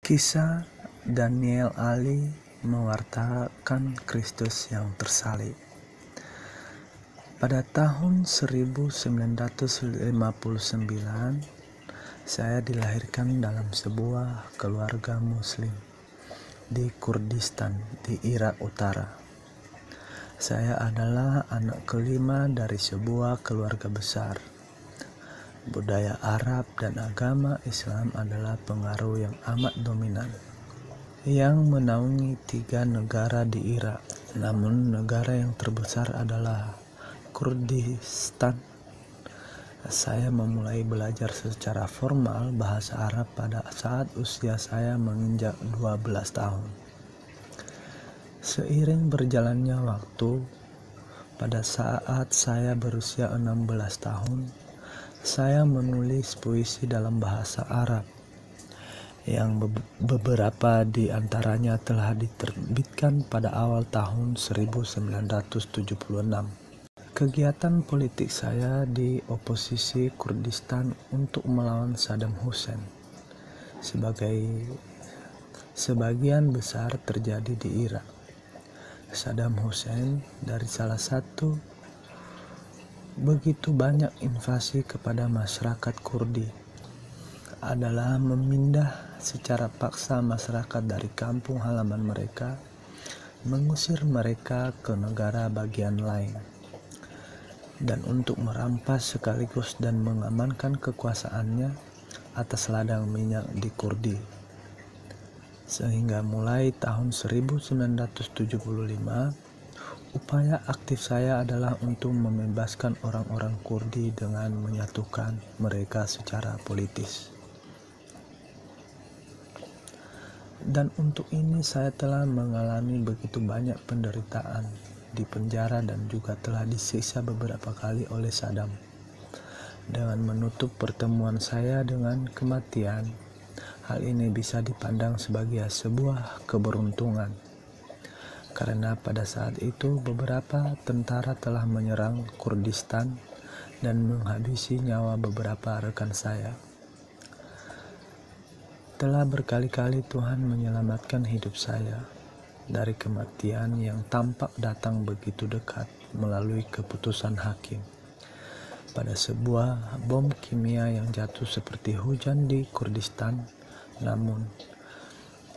Kisah Daniel Ali mewartakan Kristus yang tersalib. Pada tahun 1959, saya dilahirkan dalam sebuah keluarga Muslim di Kurdistan di Irak Utara. Saya adalah anak kelima dari sebuah keluarga besar. Budaya Arab dan agama Islam adalah pengaruh yang amat dominan yang menaungi 3 negara di Irak. Namun negara yang terbesar adalah Kurdistan. Saya memulai belajar secara formal bahasa Arab pada saat usia saya menginjak 12 tahun. Seiring berjalannya waktu, pada saat saya berusia 16 tahun, saya menulis puisi dalam bahasa Arab yang beberapa di antaranya telah diterbitkan pada awal tahun 1976. Kegiatan politik saya di oposisi Kurdistan untuk melawan Saddam Hussein sebagian besar terjadi di Irak. Saddam Hussein dari salah satu begitu banyak invasi kepada masyarakat Kurdi adalah memindah secara paksa masyarakat dari kampung halaman mereka, mengusir mereka ke negara bagian lain, dan untuk merampas sekaligus dan mengamankan kekuasaannya atas ladang minyak di Kurdi. Sehingga mulai tahun 1975, upaya aktif saya adalah untuk membebaskan orang-orang Kurdi dengan menyatukan mereka secara politis. Dan untuk ini saya telah mengalami begitu banyak penderitaan di penjara dan juga telah disiksa beberapa kali oleh Saddam. Dengan menutup pertemuan saya dengan kematian, hal ini bisa dipandang sebagai sebuah keberuntungan. Karena pada saat itu beberapa tentara telah menyerang Kurdistan dan menghabisi nyawa beberapa rekan saya. Telah berkali-kali Tuhan menyelamatkan hidup saya dari kematian yang tampak datang begitu dekat melalui keputusan hakim pada sebuah bom kimia yang jatuh seperti hujan di Kurdistan. Namun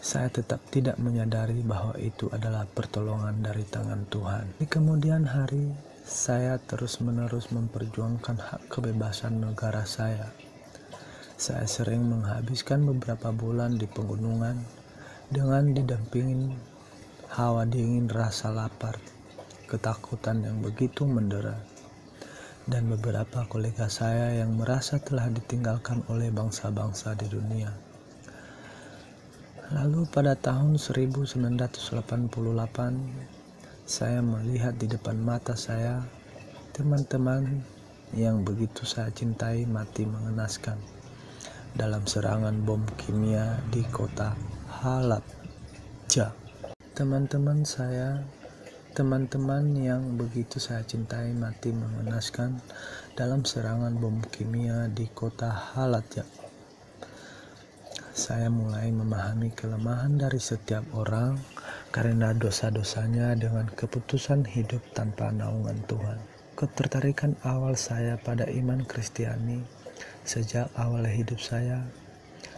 saya tetap tidak menyadari bahwa itu adalah pertolongan dari tangan Tuhan. Di kemudian hari, saya terus-menerus memperjuangkan hak kebebasan negara saya. Saya sering menghabiskan beberapa bulan di pegunungan dengan didampingin hawa dingin, rasa lapar, ketakutan yang begitu mendera, dan beberapa kolega saya yang merasa telah ditinggalkan oleh bangsa-bangsa di dunia. Lalu pada tahun 1988, saya melihat di depan mata saya teman-teman yang begitu saya cintai mati mengenaskan dalam serangan bom kimia di kota Halabja. Teman-teman yang begitu saya cintai mati mengenaskan dalam serangan bom kimia di kota Halabja. Saya mulai memahami kelemahan dari setiap orang karena dosa-dosanya dengan keputusan hidup tanpa naungan Tuhan. Ketertarikan awal saya pada iman Kristiani sejak awal hidup saya,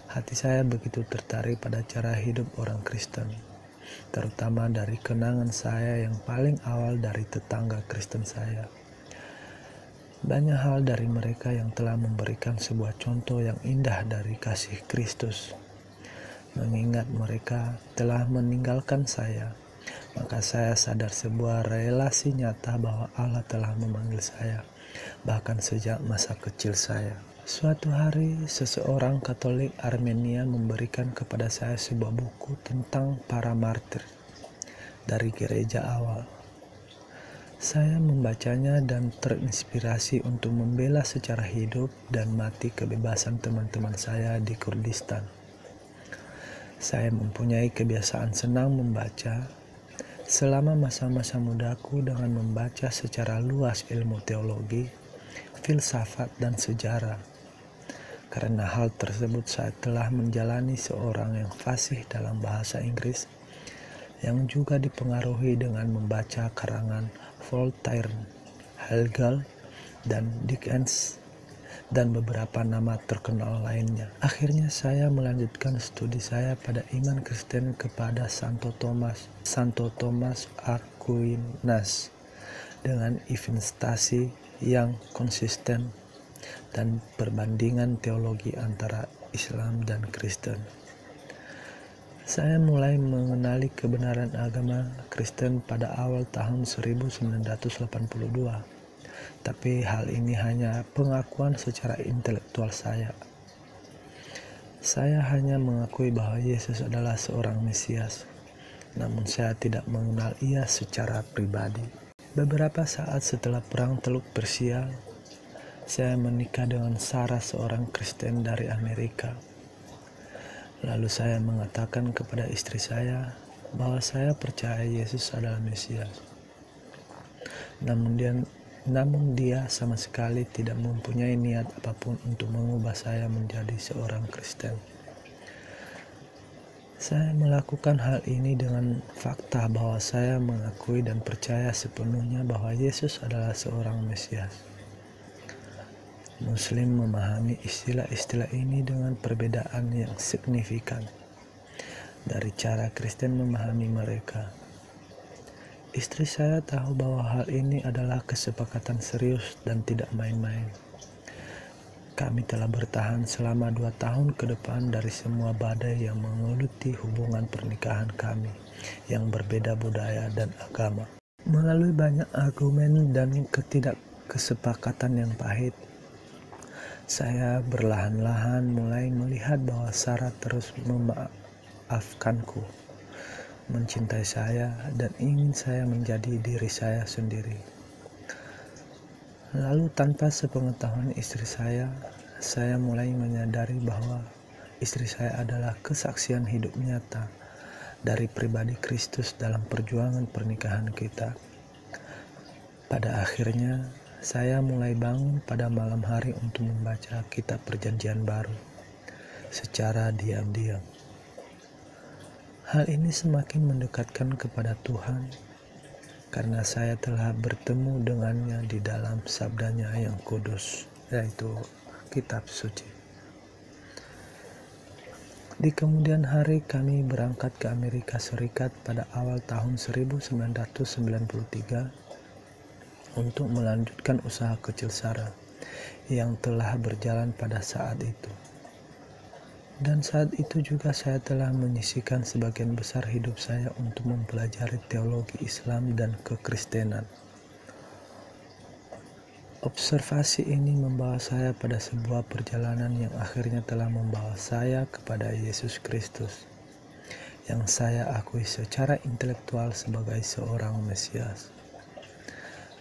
hati saya begitu tertarik pada cara hidup orang Kristen, terutama dari kenangan saya yang paling awal dari tetangga Kristen saya. Banyak hal dari mereka yang telah memberikan sebuah contoh yang indah dari kasih Kristus. Mengingat mereka telah meninggalkan saya, maka saya sadar sebuah relasi nyata bahwa Allah telah memanggil saya, bahkan sejak masa kecil saya. Suatu hari, seseorang Katolik Armenia memberikan kepada saya sebuah buku tentang para martir dari gereja awal. Saya membacanya dan terinspirasi untuk membela secara hidup dan mati kebebasan teman-teman saya di Kurdistan. Saya mempunyai kebiasaan senang membaca selama masa-masa mudaku dengan membaca secara luas ilmu teologi, filsafat, dan sejarah. Karena hal tersebut saya telah menjalani seorang yang fasih dalam bahasa Inggris, yang juga dipengaruhi dengan membaca karangan Voltaire, Hegel, dan Dickens, dan beberapa nama terkenal lainnya. Akhirnya saya melanjutkan studi saya pada iman Kristen kepada Santo Thomas Aquinas dengan investasi yang konsisten dan perbandingan teologi antara Islam dan Kristen. Saya mulai mengenali kebenaran agama Kristen pada awal tahun 1982, tapi hal ini hanya pengakuan secara intelektual saya. Saya hanya mengakui bahwa Yesus adalah seorang Mesias, namun saya tidak mengenal Ia secara pribadi. Beberapa saat setelah Perang Teluk Persia, saya menikah dengan Sarah, seorang Kristen dari Amerika. Lalu saya mengatakan kepada istri saya bahwa saya percaya Yesus adalah Mesias. Namun dia sama sekali tidak mempunyai niat apapun untuk mengubah saya menjadi seorang Kristen. Saya melakukan hal ini dengan fakta bahwa saya mengakui dan percaya sepenuhnya bahwa Yesus adalah seorang Mesias. Muslim memahami istilah-istilah ini dengan perbedaan yang signifikan dari cara Kristen memahami mereka. Istri saya tahu bahwa hal ini adalah kesepakatan serius dan tidak main-main. Kami telah bertahan selama 2 tahun ke depan dari semua badai yang mengeluti hubungan pernikahan kami yang berbeda budaya dan agama. Melalui banyak argumen dan ketidakkesepakatan yang pahit, saya berlahan-lahan mulai melihat bahwa Sarah terus memaafkanku, mencintai saya, dan ingin saya menjadi diri saya sendiri. Lalu tanpa sepengetahuan istri saya mulai menyadari bahwa istri saya adalah kesaksian hidup nyata dari pribadi Kristus dalam perjuangan pernikahan kita. Pada akhirnya, saya mulai bangun pada malam hari untuk membaca kitab Perjanjian Baru secara diam-diam. Hal ini semakin mendekatkan kepada Tuhan karena saya telah bertemu dengannya di dalam sabdanya yang kudus, yaitu kitab suci. Di kemudian hari kami berangkat ke Amerika Serikat pada awal tahun 1993 untuk melanjutkan usaha kecil Sarah yang telah berjalan pada saat itu. Dan saat itu juga saya telah menyisihkan sebagian besar hidup saya untuk mempelajari teologi Islam dan kekristenan. Observasi ini membawa saya pada sebuah perjalanan yang akhirnya telah membawa saya kepada Yesus Kristus, yang saya akui secara intelektual sebagai seorang Mesias.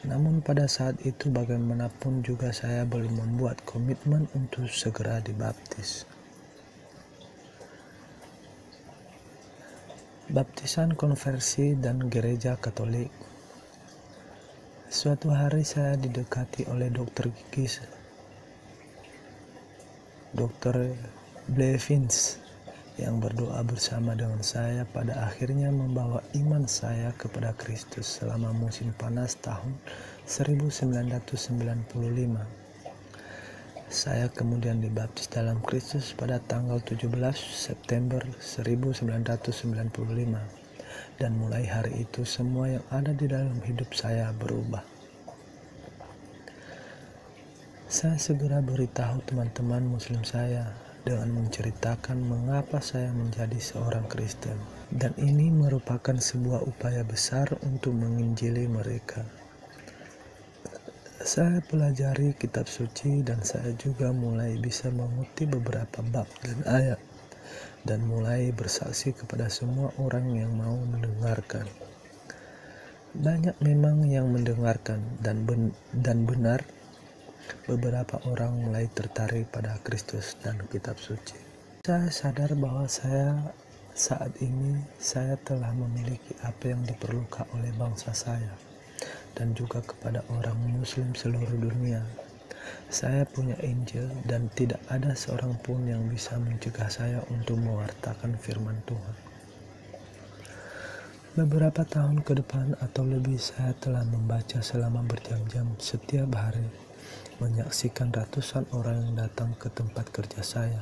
Namun pada saat itu bagaimanapun juga saya belum membuat komitmen untuk segera dibaptis. Baptisan konversi dan gereja Katolik. Suatu hari saya didekati oleh dokter gigi, Dr. Blevins, yang berdoa bersama dengan saya pada akhirnya membawa iman saya kepada Kristus selama musim panas tahun 1995. Saya kemudian dibaptis dalam Kristus pada tanggal 17 September 1995, dan mulai hari itu semua yang ada di dalam hidup saya berubah. Saya segera beritahu teman-teman Muslim saya dengan menceritakan mengapa saya menjadi seorang Kristen, dan ini merupakan sebuah upaya besar untuk menginjili mereka. Saya pelajari kitab suci dan saya juga mulai bisa mengutip beberapa bab dan ayat dan mulai bersaksi kepada semua orang yang mau mendengarkan. Banyak memang yang mendengarkan dan benar beberapa orang mulai tertarik pada Kristus dan kitab suci. Saya sadar bahwa saat ini saya telah memiliki apa yang diperlukan oleh bangsa saya dan juga kepada orang Muslim seluruh dunia, Saya punya Injil dan tidak ada seorang pun yang bisa mencegah saya untuk mewartakan firman Tuhan. Beberapa tahun ke depan atau lebih saya telah membaca selama berjam-jam setiap hari, menyaksikan ratusan orang yang datang ke tempat kerja saya,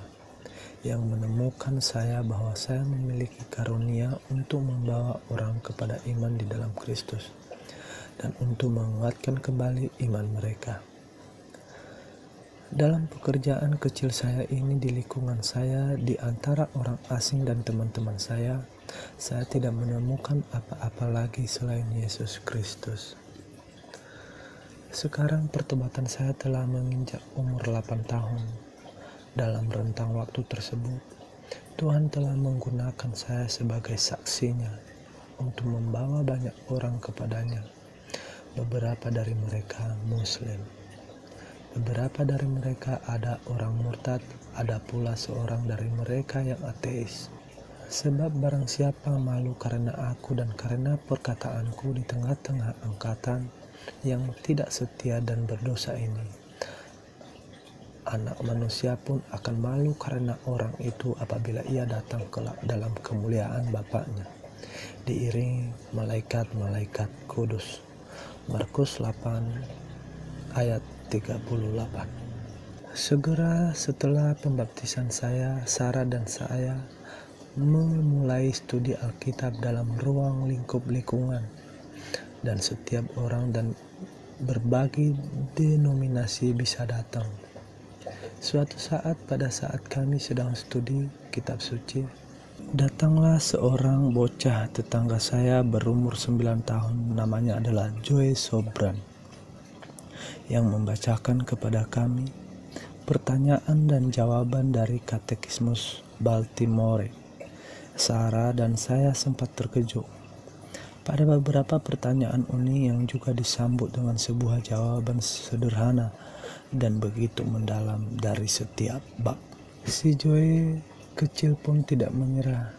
yang menemukan saya bahwa saya memiliki karunia untuk membawa orang kepada iman di dalam Kristus dan untuk menguatkan kembali iman mereka. Dalam pekerjaan kecil saya ini di lingkungan saya, di antara orang asing dan teman-teman saya tidak menemukan apa-apa lagi selain Yesus Kristus. Sekarang pertobatan saya telah menginjak umur 8 tahun. Dalam rentang waktu tersebut, Tuhan telah menggunakan saya sebagai saksinya untuk membawa banyak orang kepadanya. Beberapa dari mereka Muslim. Beberapa dari mereka ada orang murtad, ada pula seorang dari mereka yang ateis. Sebab barang siapa malu karena aku dan karena perkataanku di tengah-tengah angkatan yang tidak setia dan berdosa ini, Anak Manusia pun akan malu karena orang itu apabila ia datang kelak dalam kemuliaan Bapa-Nya, diiringi malaikat-malaikat kudus. Markus 8 ayat 38. Segera setelah pembaptisan saya, Sarah dan saya memulai studi Alkitab dalam ruang lingkup lingkungan, dan setiap orang dan berbagai denominasi bisa datang. Suatu saat pada saat kami sedang studi kitab suci, datanglah seorang bocah tetangga saya berumur 9 tahun, namanya adalah Joe Sobran, yang membacakan kepada kami pertanyaan dan jawaban dari Katekismus Baltimore. Sarah dan saya sempat terkejut pada beberapa pertanyaan unik yang juga disambut dengan sebuah jawaban sederhana dan begitu mendalam dari setiap bab. Si Joe kecil pun tidak menyerah.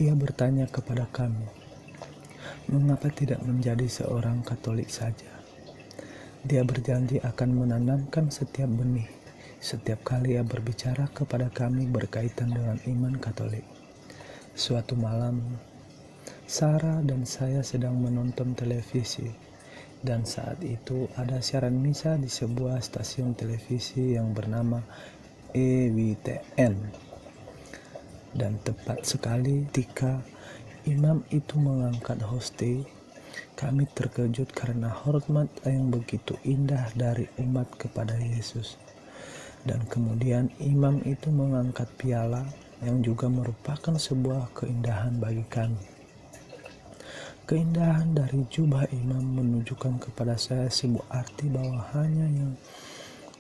Ia bertanya kepada kami, mengapa tidak menjadi seorang Katolik saja? Dia berjanji akan menanamkan setiap benih setiap kali ia berbicara kepada kami berkaitan dengan iman Katolik. Suatu malam, Sarah dan saya sedang menonton televisi, dan saat itu ada siaran misa di sebuah stasiun televisi yang bernama EWTN. Dan tepat sekali ketika imam itu mengangkat hosti, kami terkejut karena hormat yang begitu indah dari umat kepada Yesus. Dan kemudian imam itu mengangkat piala yang juga merupakan sebuah keindahan bagi kami. Keindahan dari jubah imam menunjukkan kepada saya sebuah arti bahwa hanya yang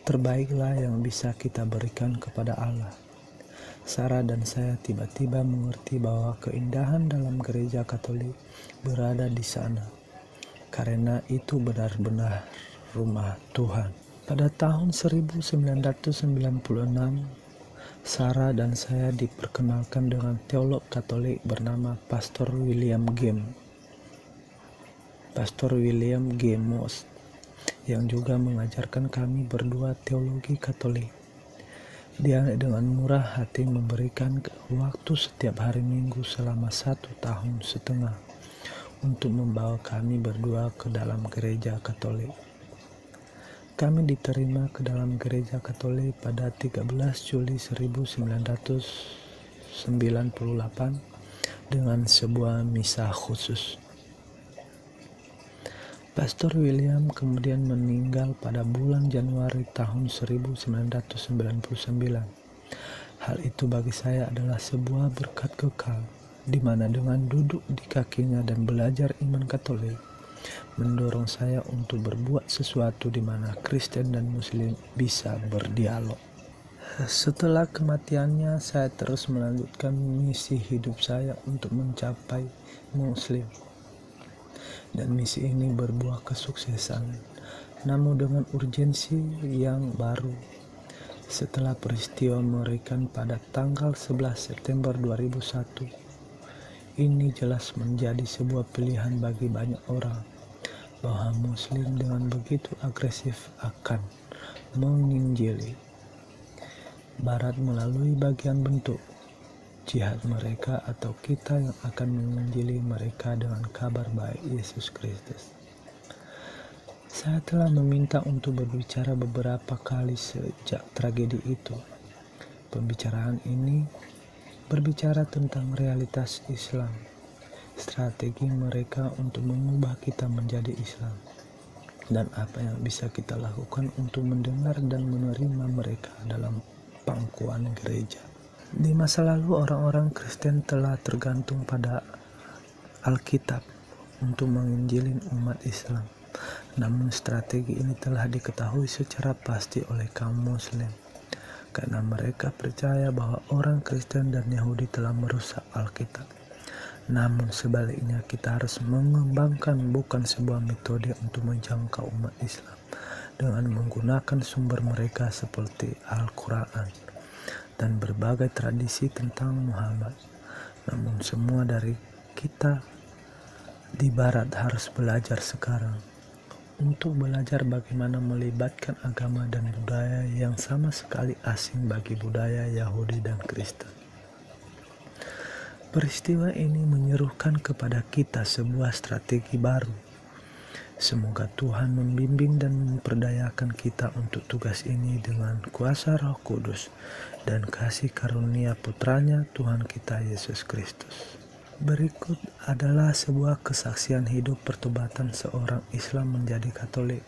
terbaiklah yang bisa kita berikan kepada Allah. Sarah dan saya tiba-tiba mengerti bahwa keindahan dalam gereja Katolik berada di sana, karena itu benar-benar rumah Tuhan. Pada tahun 1996, Sarah dan saya diperkenalkan dengan teolog Katolik bernama Pastor William G. Most, yang juga mengajarkan kami berdua teologi Katolik. Dia dengan murah hati memberikan waktu setiap hari Minggu selama 1,5 tahun untuk membawa kami berdua ke dalam gereja Katolik. Kami diterima ke dalam gereja Katolik pada 13 Juli 1998 dengan sebuah misa khusus. Pastor William kemudian meninggal pada bulan Januari tahun 1999. Hal itu bagi saya adalah sebuah berkat kekal, di mana dengan duduk di kakinya dan belajar iman Katolik, mendorong saya untuk berbuat sesuatu di mana Kristen dan Muslim bisa berdialog. Setelah kematiannya, saya terus melanjutkan misi hidup saya untuk mencapai Muslim. Dan misi ini berbuah kesuksesan, namun dengan urgensi yang baru. Setelah peristiwa mengerikan pada tanggal 11 September 2001, ini jelas menjadi sebuah pilihan bagi banyak orang, bahwa Muslim dengan begitu agresif akan menginjili. Barat melalui bagian bentuk jihad mereka atau kita yang akan menginjili mereka dengan kabar baik Yesus Kristus. Saya telah meminta untuk berbicara beberapa kali sejak tragedi itu. Pembicaraan ini berbicara tentang realitas Islam, strategi mereka untuk mengubah kita menjadi Islam, dan apa yang bisa kita lakukan untuk mendengar dan menerima mereka dalam pangkuan gereja. Di masa lalu orang-orang Kristen telah tergantung pada Alkitab untuk menginjili umat Islam. Namun strategi ini telah diketahui secara pasti oleh kaum Muslim, karena mereka percaya bahwa orang Kristen dan Yahudi telah merusak Alkitab. Namun sebaliknya kita harus mengembangkan bukan sebuah metode untuk menjangkau umat Islam dengan menggunakan sumber mereka seperti Al-Quran dan berbagai tradisi tentang Muhammad. Namun semua dari kita di Barat harus belajar sekarang untuk belajar bagaimana melibatkan agama dan budaya yang sama sekali asing bagi budaya Yahudi dan Kristen. Peristiwa ini menyerukan kepada kita sebuah strategi baru. Semoga Tuhan membimbing dan memperdayakan kita untuk tugas ini dengan kuasa Roh Kudus dan kasih karunia Putranya Tuhan kita Yesus Kristus. Berikut adalah sebuah kesaksian hidup pertobatan seorang Islam menjadi Katolik.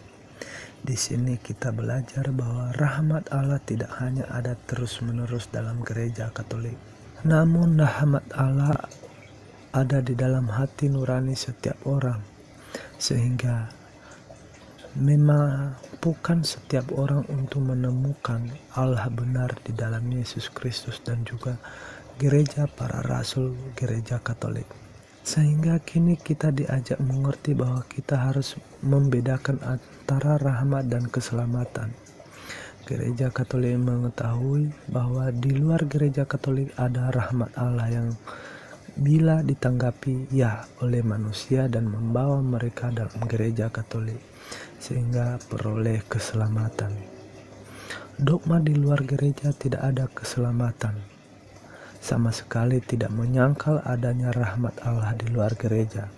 Di sini kita belajar bahwa rahmat Allah tidak hanya ada terus-menerus dalam gereja Katolik, namun rahmat Allah ada di dalam hati nurani setiap orang, sehingga memampukan setiap orang untuk menemukan Allah benar di dalam Yesus Kristus dan juga gereja para rasul gereja Katolik. Sehingga kini kita diajak mengerti bahwa kita harus membedakan antara rahmat dan keselamatan. Gereja Katolik mengetahui bahwa di luar gereja Katolik ada rahmat Allah yang bila ditanggapi ya oleh manusia dan membawa mereka dalam gereja Katolik sehingga peroleh keselamatan. Dogma di luar gereja tidak ada keselamatan. Sama sekali tidak menyangkal adanya rahmat Allah di luar gereja.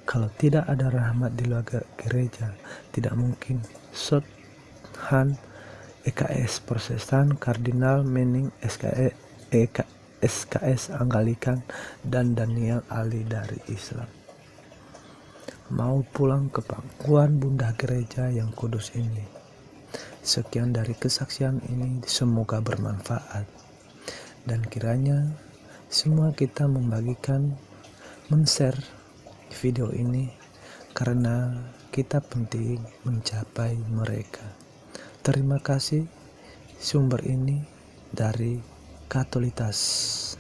Kalau tidak ada rahmat di luar gereja, tidak mungkin Sothan, EKS Protestan, Kardinal Manning, SKS Anglikan, dan Daniel Ali dari Islam mau pulang ke pangkuan bunda gereja yang kudus ini. Sekian dari kesaksian ini, semoga bermanfaat, dan kiranya semua kita membagikan, men-share video ini karena kita penting mencapai mereka. Terima kasih. Sumber ini dari Katolitas.